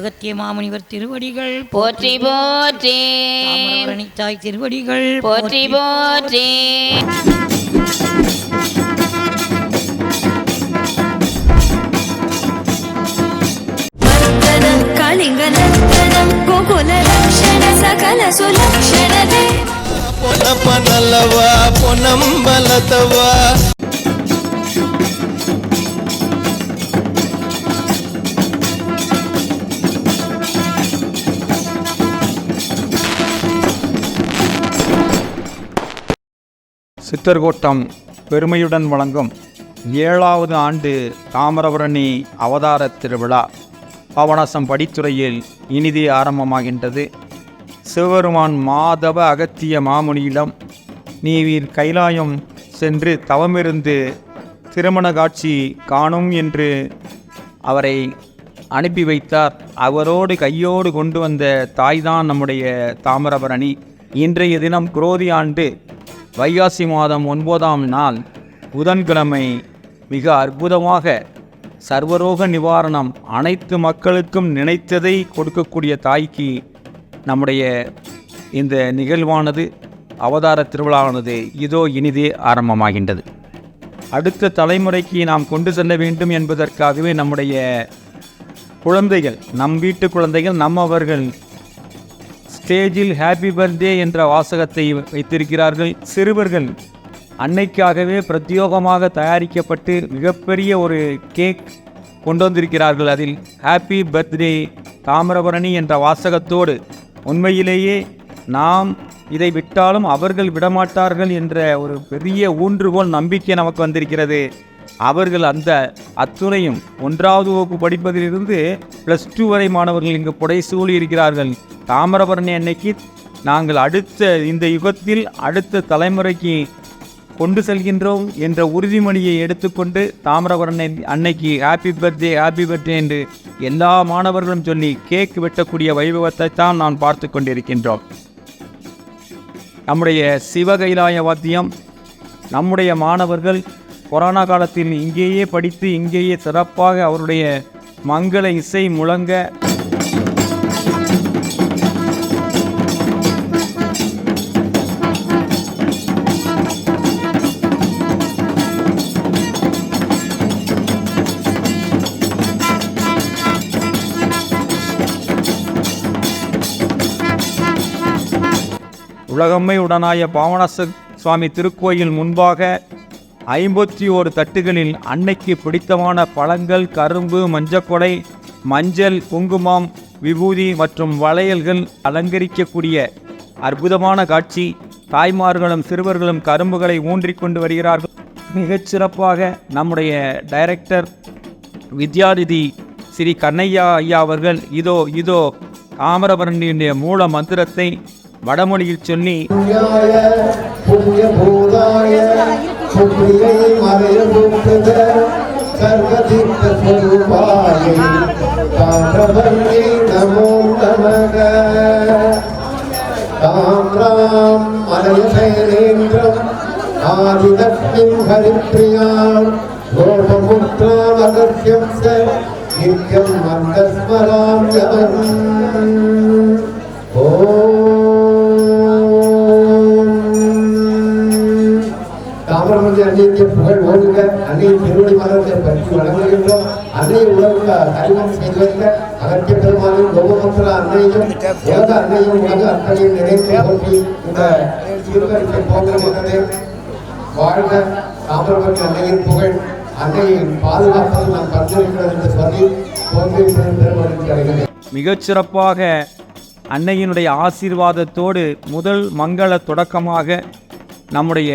அகத்திய மாமுனிவர் திருவடிகள் போற்றி போற்றி. தாமிரபரணி தாய் திருவடிகள் போற்றி போற்றி. கலிங்கலக்ஷணம் கோகுல லக்ஷண சகல சுலக்ஷண தேவ பொன்னப்பனல்லவா பொன்னம்பலத்தவா சித்தர்கோட்டம் பெருமையுடன் வழங்கும் 7வது ஆண்டு தாமிரபரணி அவதார திருவிழா பாபநாசம் படித்துறையில் இனிதே ஆரம்பமாகின்றது. சிவபெருமான் மாதவ அகத்திய மாமுனியிடம் நீவீர் கைலாயம் சென்று தவமிருந்து திருமண காட்சி காணும் என்று அவரை அனுப்பி வைத்தார். அவரோடு கையோடு கொண்டு வந்த தாய்தான் நம்முடைய தாமிரபரணி. இன்றைய தினம் குரோதி ஆண்டு வைகாசி மாதம் 9ஆம் நாள் புதன்கிழமை மிக அற்புதமாக சர்வரோக நிவாரணம், அனைத்து மக்களுக்கும் நினைத்ததை கொடுக்கக்கூடிய தாய்க்கு நம்முடைய இந்த நிகழ்வானது அவதார திருவிழாவானது இதோ இனிதே ஆரம்பமாகின்றது. அடுத்த தலைமுறைக்கு நாம் கொண்டு செல்ல வேண்டும் என்பதற்காகவே நம்முடைய குழந்தைகள், நம் வீட்டு குழந்தைகள், நம்மவர்கள் ஸ்டேஜில் ஹாப்பி பர்த்டே என்ற வாசகத்தை வைத்திருக்கிறார்கள். சிறுவர்கள் அன்னைக்காகவே பிரத்யேகமாக தயாரிக்கப்பட்டு மிகப்பெரிய ஒரு கேக் கொண்டு வந்திருக்கிறார்கள். அதில் ஹாப்பி பர்த்டே தாமிரபரணி என்ற வாசகத்தோடு உண்மையிலேயே நாம் இதை விட்டாலும் அவர்கள் விடமாட்டார்கள் என்ற ஒரு பெரிய ஊன்றுகோல் நம்பிக்கை நமக்கு வந்திருக்கிறது. அவர்கள் அந்த அத்துணையும் 1வது வகுப்பு படிப்பதிலிருந்து +2 வரை மாணவர்கள் இங்கு புடைசூழி இருக்கிறார்கள். தாமிரபரணி அன்னைக்கு நாங்கள் அடுத்த இந்த யுகத்தில் அடுத்த தலைமுறைக்கு கொண்டு செல்கின்றோம் என்ற உறுதிமொழியை எடுத்துக்கொண்டு தாமிரபரணி அன்னைக்கு ஹாப்பி பர்த்டே என்று எல்லா மாணவர்களும் சொல்லி கேக் வெட்டக்கூடிய வைபவத்தை தான் நான் பார்த்து கொண்டிருக்கின்றோம். நம்முடைய சிவகைலாய வாத்தியம் நம்முடைய மாணவர்கள் கொரோனா காலத்தில் இங்கேயே படித்து இங்கேயே சிறப்பாக அவருடைய மங்கள இசை முழங்க உலகம்மை உடனாய பாபநாச சுவாமி திருக்கோயில் முன்பாக 51 தட்டுகளில் அன்னைக்கு பிடித்தமான பழங்கள், கரும்பு, மஞ்சக்கொடை, மஞ்சள், குங்குமம், விபூதி மற்றும் வளையல்கள் அலங்கரிக்கக்கூடிய அற்புதமான காட்சி. தாய்மார்களும் சிறுவர்களும் கரும்புகளை ஊன்றிக்கொண்டு வருகிறார்கள். மிகச்சிறப்பாக நம்முடைய டைரக்டர் வித்யாநிதி ஸ்ரீ கண்ணையா ஐயா அவர்கள் இதோ தாமிரபரணியுடைய மூல மந்திரத்தை வடமொழியில் சொல்லி அன்னைக்கு புகழ் ஓடுங்க, அன்னை திருவடி மலர்களை பற்றி வழங்குகின்றோம். அன்னை உலக அறிமுகம் செய்து வைக்க அகத்திய பெருமானின் கோபமற்ற அன்னையும் உலக அன்னையும் உலக அன்னையும் நினைத்து போற்றி இந்த திருவருக்கை போகிறது. வாழ்க தாமிரபரணி அன்னையின் புகழ், அன்னையின் பாதுகாப்பது நாம் கண்டிருக்கிறது என்று சொல்லி போற்றி மிகச்சிறப்பாக அன்னையினுடைய ஆசீர்வாதத்தோடு முதல் மங்கள தொடக்கமாக நம்முடைய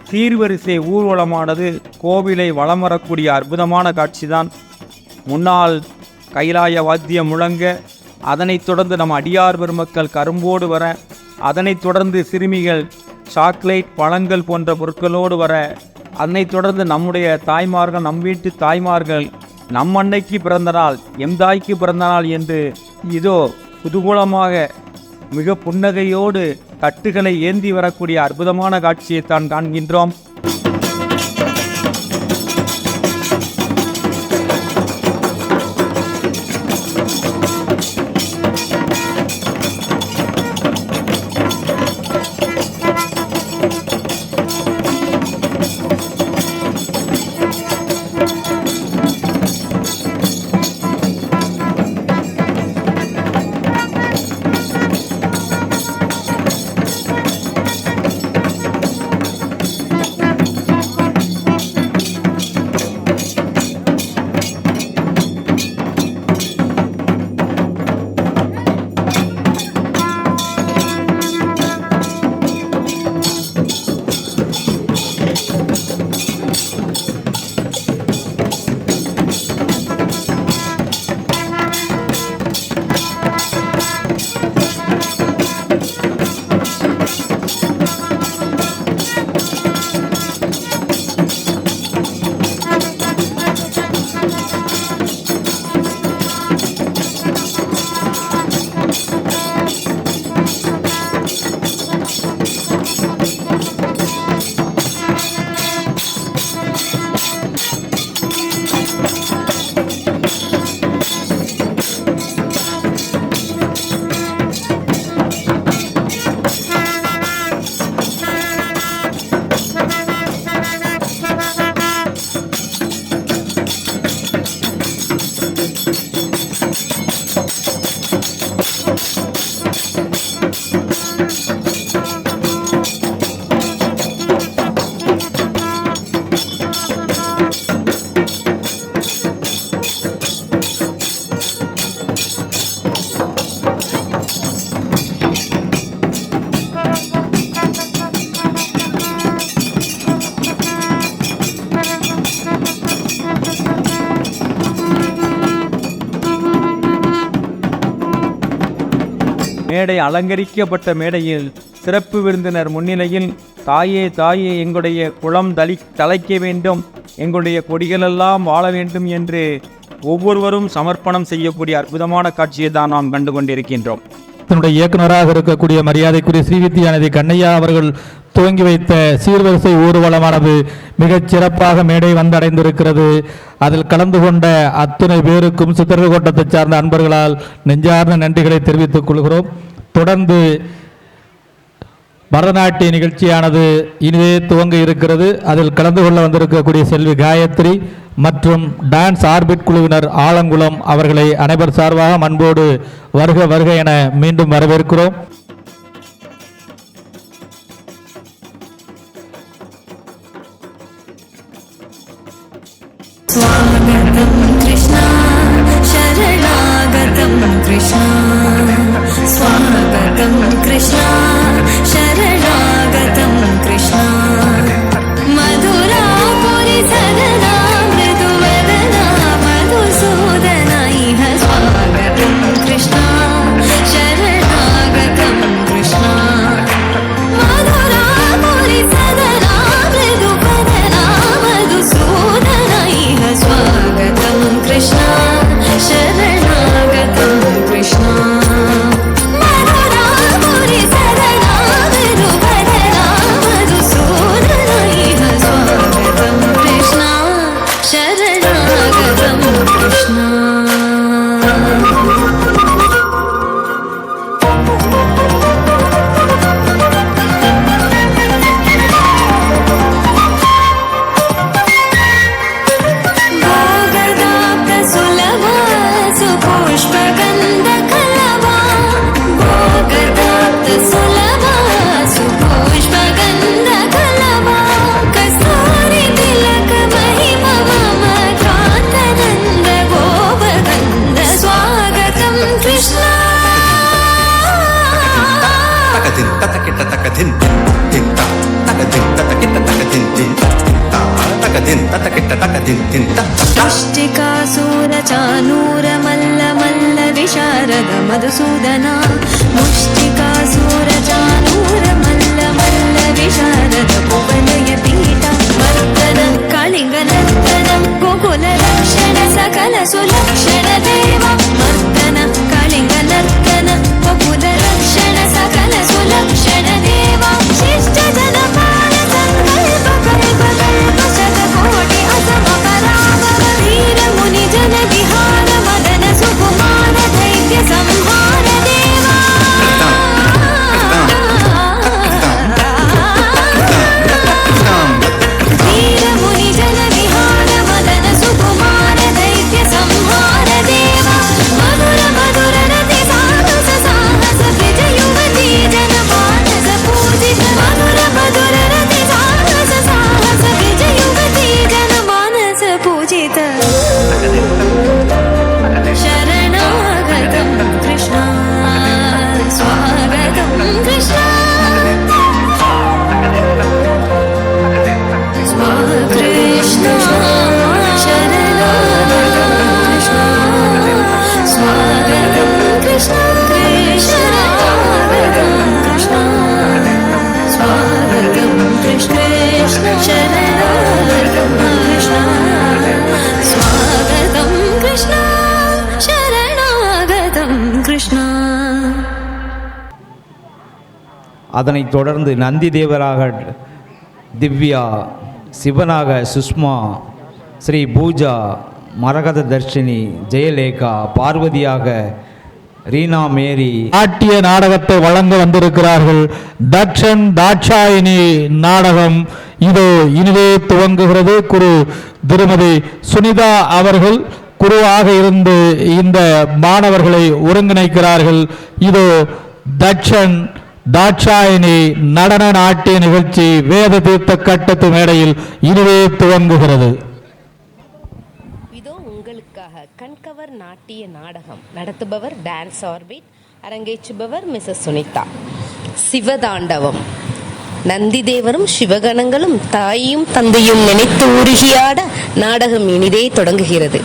சீர்வரிசை ஊர்வலமானது கோவிலை வலம் வரக்கூடிய அற்புதமான காட்சிதான். முன்னால் கைலாய வாத்தியம் முழங்க, அதனைத் தொடர்ந்து நம் அடியார் பெருமக்கள் கரும்போடு வர, அதனைத் தொடர்ந்து சிறுமிகள் சாக்லேட், பழங்கள் போன்ற பொருட்களோடு வர, அதனைத் தொடர்ந்து நம்முடைய தாய்மார்கள், நம் வீட்டு தாய்மார்கள் நம் அன்னைக்கு பிறந்த நாள், எம் தாய்க்கு பிறந்த நாள் என்று இதோ குதூகூலமாக மிக புன்னகையோடு தட்டுகளை ஏந்தி வரக்கூடிய அற்புதமான காட்சியைத்தான் காண்கின்றோம். மேடை அலங்கரிக்கப்பட்ட மேடையில் சிறப்பு விருந்தினர் முன்னிலையில் தாயே தாயே எங்களுடைய குளம் தலைக்க வேண்டும், எங்களுடைய கொடிகளெல்லாம் வாழ வேண்டும் என்று ஒவ்வொருவரும் சமர்ப்பணம் செய்யக்கூடிய அற்புதமான காட்சியை தான் நாம் கண்டு கொண்டிருக்கின்றோம். தன்னுடைய இயக்குநராக இருக்கக்கூடிய மரியாதைக்குரிய ஸ்ரீவித்யாநிதி கண்ணையா அவர்கள் துவங்கி வைத்த சீர்வரிசை ஊர்வலமானது மிகச் சிறப்பாக மேடை வந்தடைந்திருக்கிறது. அதில் கலந்து கொண்ட அத்துணை பேருக்கும் சித்தர்கோட்டத்தை சார்ந்த அன்பர்களால் நெஞ்சார்ந்த நன்றிகளை தெரிவித்துக் கொள்கிறோம். தொடர்ந்து பரதநாட்டிய நிகழ்ச்சியானது இனிதே துவங்க இருக்கிறது. அதில் கலந்து கொள்ள வந்திருக்கக்கூடிய செல்வி காயத்ரி மற்றும் டான்ஸ் ஆர்பிட் குழுவினர் ஆலங்குளம் அவர்களை அனைவர் சார்பாக அன்போடு வருக வருக என மீண்டும் வரவேற்கிறோம். स्वागतं कृष्णा शरणागतं कृष्णा स्वागतं कृष्णा शरणागतं कृष्णा मधुरापुरी सदना मृदुवदना मधुसूदना इह स्वागतं कृष्णा शरणागतं कृष्णा मधुरापुरी सदना मृदुवदना मधुसूदना इह स्वागतं कृष्णा शरणागतं कृष्णा मधुरापुरी सदना मृदुवदना मधुसूदना इह स्वागतं कृष्णा शरणागतं कृष्णा भोगदाप्तसुलभा सुपुष्पगन्धकलभा भोगदाप्तसुलभा सुपुष्पगन्धकलभा कस्तूरितिलकमहिमा मम कान्तनन्द गोपगन्ध स्वागतं कृष्णा तकदिन ततकिट तकदिन दिन ता तकदिन ततकिट तकदिन दिन ता तकदिन ततकिट तकदिन दिन ता मुष्टिकासूरचानूरमल्ल मल्ल विशारद मधुसूदना मुष्टिकासूरचानूरमल्ल मल्ल विशारद कुवलय पीठा मर्दन कलिङ्गनर्तन गोकुलरक्षण सकल सुलक्षण देवा मर्दन कलिङ्गनर्तन गोकुलरक्षण सकल सुलक्षण देवा शिष्ट जनपाल संकल्प कल्प कल्प शतकोटि असम पराग वीर मुनि जन विहार मदन सुकुमार दैत्य संहार देवा वीर मुनि जन विहार मदन सुकुमार दैत्य संहार देवा मधुर मधुर रति साहस साहस ब्रज युवती जन मानस पूजित मधुर मधुर रति साहस साहस ब्रज युवती जन मानस पूजित शरणागतं कृष्णा स्वागतं कृष्णा कृष्ण शरणागतं कृष्णा स्वागतं कृष्ण शरणागतं कृष्णा स्वागतं कृष्ण शरणागतं कृष्णा स्वागतं कृष्ण शरणागतं कृष्णा அதனைத் தொடர்ந்து நந்தி தேவராக திவ்யா, சிவனாக சுஷ்மா, ஸ்ரீ பூஜா, மரகத தர்ஷினி, ஜெயலேகா, பார்வதியாக ரீனா மேரி நாட்டிய நாடகத்தை வழங்க வந்திருக்கிறார்கள். தட்சன் தாட்சாயினி நாடகம் இதோ இனிதே துவங்குகிறது. குரு திருமதி சுனிதா அவர்கள் குருவாக இருந்து இந்த மாணவர்களை ஒருங்கிணைக்கிறார்கள். இதோ தட்சன் தாட்சாயினி நடன நாட்டிய நிகழ்ச்சி வேத தீர்த்த கட்டத்து மேடையில் இனிதே துவங்குகிறது. இதோ உங்களுக்காக கண்கவர் நாட்டிய நாடகம் நடத்துபவர் டான்ஸ் ஆர்பிட், அரங்கேற்றுபவர் மிஸ்ஸஸ் சுனிதா. சிவதாண்டவம் நந்தி தேவரும் சிவகணங்களும் தாயும் தந்தையும் நினைத்து உருகியாட நாடகம் இனிதே தொடங்குகிறது.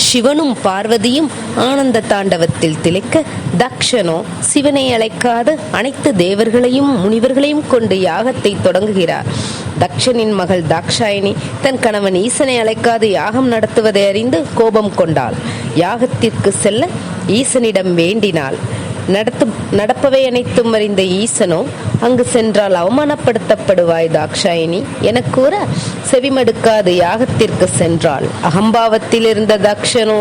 சிவனும் பார்வதியும் ஆனந்த தாண்டவத்தில் திளைக்க, தக்ஷனோ சிவனை அழைக்காத அனைத்து தேவர்களையும் முனிவர்களையும் கொண்டு யாகத்தை தொடங்குகிறார். தக்ஷனின் மகள் தாக்ஷாயினி தன் கணவன் ஈசனை அழைக்காது யாகம் நடத்துவதை அறிந்து கோபம் கொண்டாள். யாகத்திற்கு செல்ல ஈசனிடம் வேண்டினாள். நடப்பவை அனைத்தும் அறிந்த ஈசனோ, அங்கு சென்றால் அவமானப்படுத்தப்படுவாய் தாக்ஷாயினி என கூற செவிமடுக்காது யாகத்திற்கு சென்றாள். அகம்பாவத்தில் இருந்த தக்ஷனோ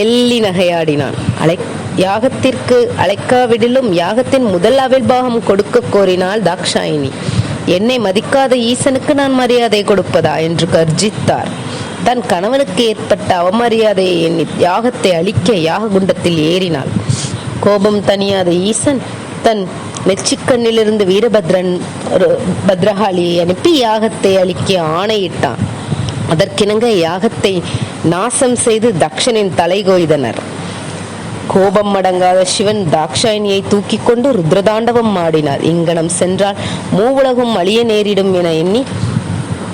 எள்ளி நகையாடினான். யாகத்திற்கு அழைக்காவிடிலும் யாகத்தின் முதல் அவிர்வாகம் கொடுக்க கோரினாள் தாக்ஷாயினி. என்னை மதிக்காத ஈசனுக்கு நான் மரியாதை கொடுப்பதா என்று கர்ஜித்தார். தன் கணவனுக்கு ஏற்பட்ட அவமரியாதையை எண்ணி யாகத்தை அழிக்க யாக குண்டத்தில் ஏறினாள். கோபம் தணியாத ஈசன் தன் நெச்சிக்கண்ணிலிருந்து பத்ரகாளியை அனுப்பி யாகத்தை அழிக்க ஆணையிட்டான். அதற்கிணங்க யாகத்தை நாசம் செய்து தக்ஷனின் தலை கொய்தனர். கோபம் அடங்காத சிவன் தாக்ஷாயினியை தூக்கி கொண்டு ருத்ரதாண்டவம் ஆடினார். இங்கனம் சென்றால் மூவுலகும் அழிய நேரிடும் என எண்ணி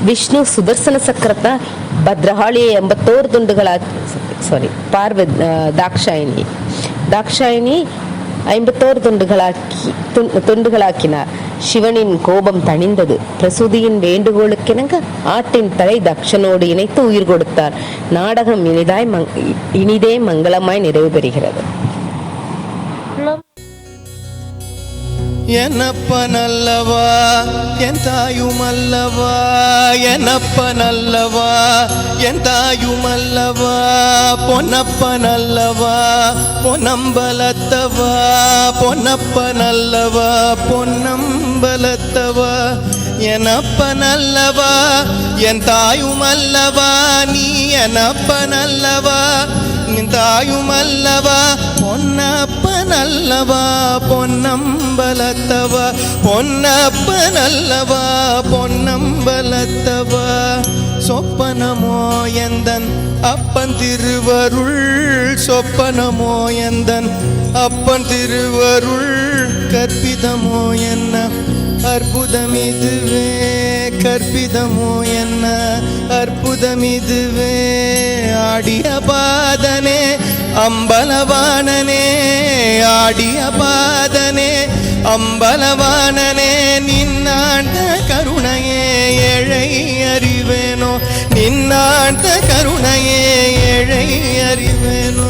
விஷ்ணு சுதர்சன சக்கரத்தால் பத்ரகாளியை 81 துண்டுகளாக்கி தாக்ஷாயினி 51 துண்டுகளாக்கினார். சிவனின் கோபம் தணிந்தது. பிரசூதியின் வேண்டுகோளுக்கிணங்க ஆட்டின் தலை தக்ஷனோடு இணைத்து உயிர் கொடுத்தார். நாடகம் இனிதே மங்களமாய் நிறைவு பெறுகிறது. என்னப்பனல்லவா என் தாயுமல்லவா, என்னப்பனல்லவா என் தாயுமல்லவா, பொன்னப்பனல்லவா பொன்னம்பலத்தவா, பொன்னப்பனல்லவா பொன்னம்பலத்தவா, என்னப்பனல்லவா என் தாயுமல்லவா, நீ என்னப்பனல்லவா என் தாயுமல்லவா, பொன்னப்பனல்லவா பொன்னம்பலத்தவா, பொன்னப்பனல்லவா பொன்னம்பலத்தவா, சொப்பனமோ எந்தன் அப்பன் திருவருள், சொப்பனமோ எந்தன் அப்பன் திருவருள், கற்பிதமோ என்ன அற்புதமிதுவே, கற்பிதமோ என்ன அற்புதமிதுவே, ஆடிய பாதனே அம்பலவானனே, ஆடிய பாதனே அம்பலவானனே, நின்னாண்ட கருணையே ஏழை அறிவேனோ, நின்னாண்ட கருணையே ஏழை அறிவேனோ,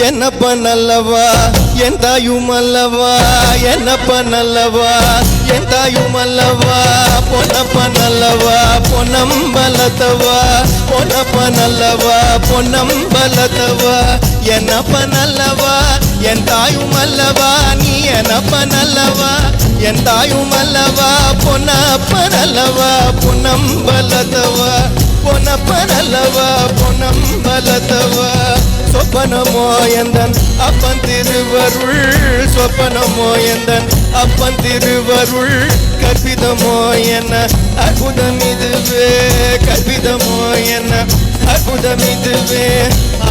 என்னப்பனல்லவா என் தாயுமல்லவா, என்னப்பனல்லவா என் தாயுமல்லவா, பொன்னப்பனல்லவா பொன்னம்பலத்தவா, பொன்னப்பனல்லவா பொன்னம்பலத்தவா, என்னப்பனல்லவா என் தாயுமல்லவா, நீ என்னப்பனல்லவா என் தாயுமல்லவா, பொன்னப்பனல்லவா பொன்னம்பலத்தவா, பொன்னப்பனல்லவா பொன்னம்பலத்தவா, சொப்பனமோ எந்தன் அப்பன் திருவருள், சொப்பனமோ எந்தன் அப்பன் திருவருள், கற்பிதமோ என்ன அற்புதமிதுவே, கற்பிதமோ என்ன அற்புதமிதுவே,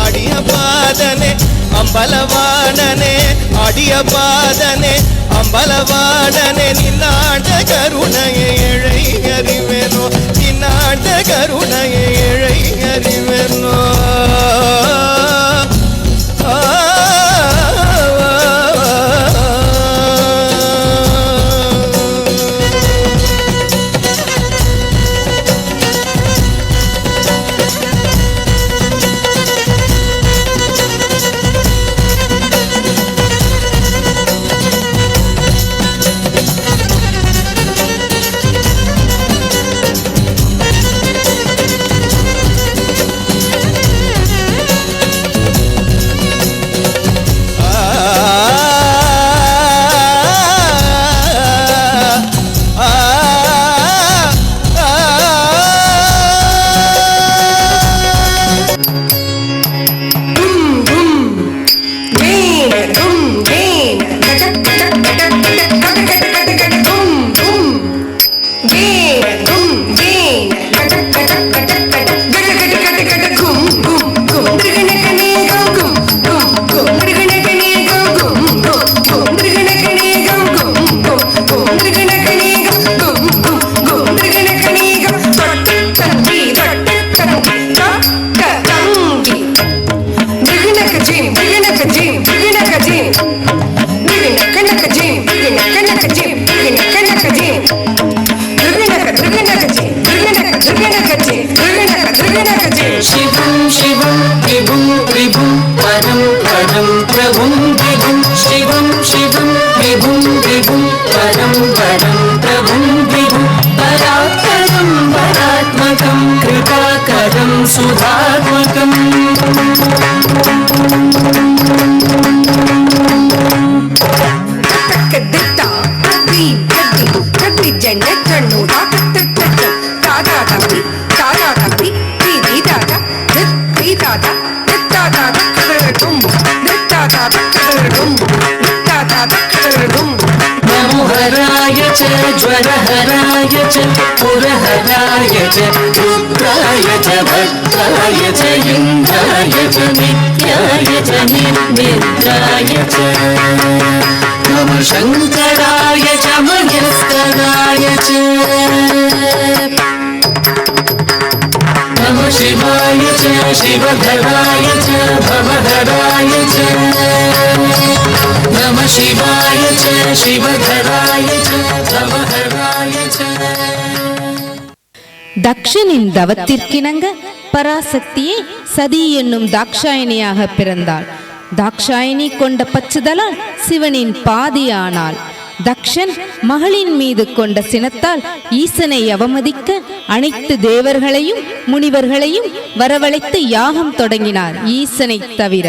ஆடிய பாதனே அம்பலவானனே, ஆடிய பாதனே அம்பலவானனே, நின்னாண்ட கருணையை ஏழை அறிவேனோ, நின்னாண்ட கருணையை ஏழை அறிவேனோ, सुधात्मकम् नमोहराय च ज्वरहराय च पुरहराय च रुद्राय च भद्राय च इन्द्राय च नित्याय च निर्निद्राय च नमः शङ्कराय च महेश्वराय च नमः शिवाय च शिवधराय च भवधराय च नमः शिवाय च शिवधराय च भवधराय च தக்ஷனின் தவத்திற்கிணங்க பராசக்தியே சதி என்னும் தாக்ஷாயணியாக பிறந்தாள். தாக்ஷாயணி கொண்ட பச்சுதலால் சிவனின் பாதியானாள். தக்ஷன் மகளின் மீது கொண்ட சினத்தால் ஈசனை அவமதிக்க அனைத்து தேவர்களையும் முனிவர்களையும் வரவழைத்து யாகம் தொடங்கினார். ஈசனை தவிர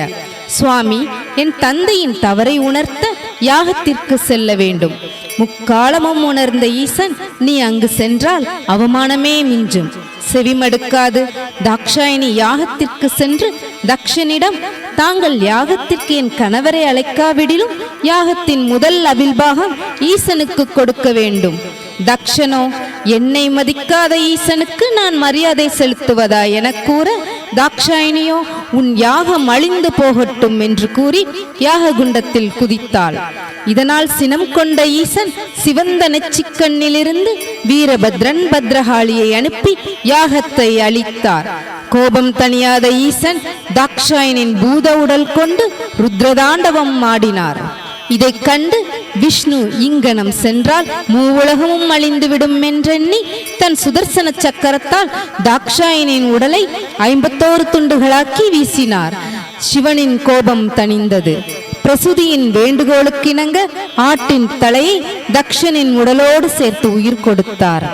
சுவாமி, என் தந்தையின் தவறை உணர்த்த யாகத்திற்கு செல்ல வேண்டும். முக்காலமும் உணர்ந்த ஈசன், நீ அங்கு சென்றால் அவமானமே மிஞ்சும். செவிமடுக்காது தாக்ஷாயணி யாகத்திற்கு சென்று தக்ஷனிடம், தாங்கள் யாகத்திற்கு என் கணவரை அழைக்காவிடிலும் யாகத்தின் முதல் அபில்பாகம் ஈசனுக்கு கொடுக்க வேண்டும். தக்ஷனோ, என்னை மதிக்காத ஈசனுக்கு நான் மரியாதை செலுத்துவதா என கூற, தாக்ஷாயணியோ, உன் யாகம் அழிந்து போகட்டும் என்று கூறி யாக குண்டத்தில் குதித்தாள். இதனால் சினம் கொண்ட ஈசன் சிவந்த நெச்சிக்கண்ணிலிருந்து வீரபத்ரன் பத்ரகாளியை அனுப்பி யாகத்தை அழித்தார். கோபம் தணியாத ஈசன் தாக்ஷாயனின் பூத உடல் கொண்டு ருத்ரதாண்டவம் ஆடினார். இதை கண்டு விஷ்ணு இங்கனம் சென்றால் மூவுலகமும் அழிந்துவிடும் என்றெண்ணி தன் சுதர்சன சக்கரத்தால் தாக்ஷாயனின் உடலை 51 துண்டுகளாக்கி வீசினார். சிவனின் கோபம் தணிந்தது. பிரசுதியின் வேண்டுகோளுக்கிணங்க ஆட்டின் தலையை தக்ஷனின் உடலோடு சேர்த்து உயிர் கொடுத்தார்.